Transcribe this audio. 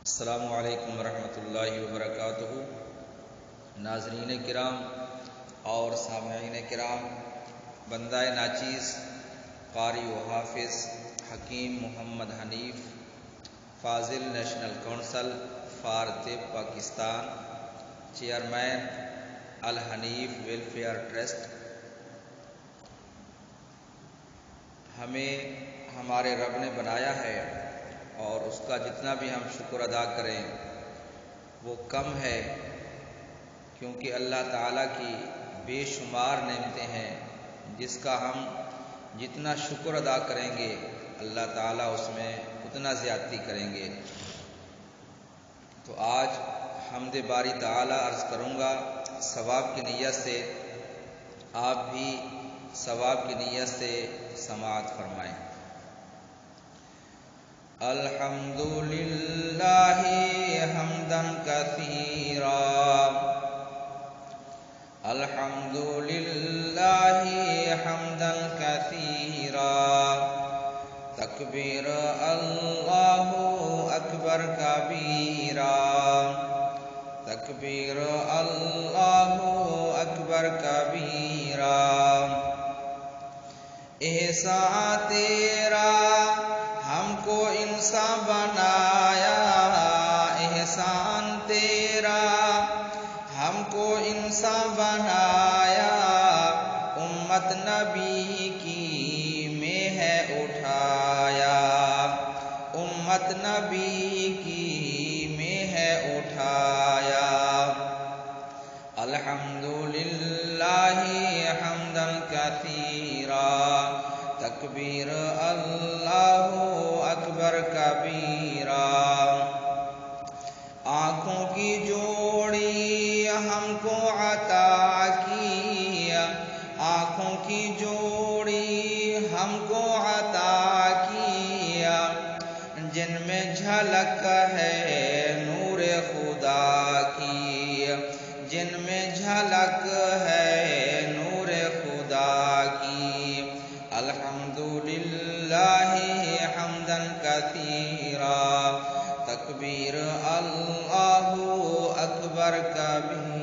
السلام علیکم ورحمۃ اللہ وبرکاتہ۔ ناظرین کرام اور سامعین کرام، بندہ ناچیز قاری و حافظ حکیم محمد حنیف، فاضل نیشنل کونسل فار طب پاکستان، چیئرمین الحنیف ویلفیئر ٹرسٹ، ہمیں ہمارے رب نے بنایا ہے اور اس کا جتنا بھی ہم شکر ادا کریں وہ کم ہے، کیونکہ اللہ تعالیٰ کی بے شمار نعمتیں ہیں جس کا ہم جتنا شکر ادا کریں گے اللہ تعالیٰ اس میں اتنا زیادتی کریں گے۔ تو آج حمد باری تعالیٰ عرض کروں گا ثواب کی نیت سے، آپ بھی ثواب کی نیت سے سماعت فرمائیں۔ الحمد للہ حمدا کثیرا، الحمد للہ حمدا کثیرا، تکبیر اللہ اکبر کبیرا، تکبیر اللہ اکبر کبیرا۔ احسان تیرا ہم کو انسان بنایا، احسان تیرا ہم کو انسان بنایا، امت نبی کی میں ہے اٹھایا، امت نبی کی میں ہے اٹھایا۔ الحمد للہ حمدا کثیرا، تکبیر اللہ اکبر کبیرا۔ آنکھوں کی جوڑی ہم کو عطا کی، آنکھوں کی جوڑی ہم کو عطا کی، جن میں جھلک ہے نور خدا کی، جن میں جھلک ہے نور خدا کی۔ الحمد للہ حمدا کثیرا، تکبیر اللہ اکبر کبیرا۔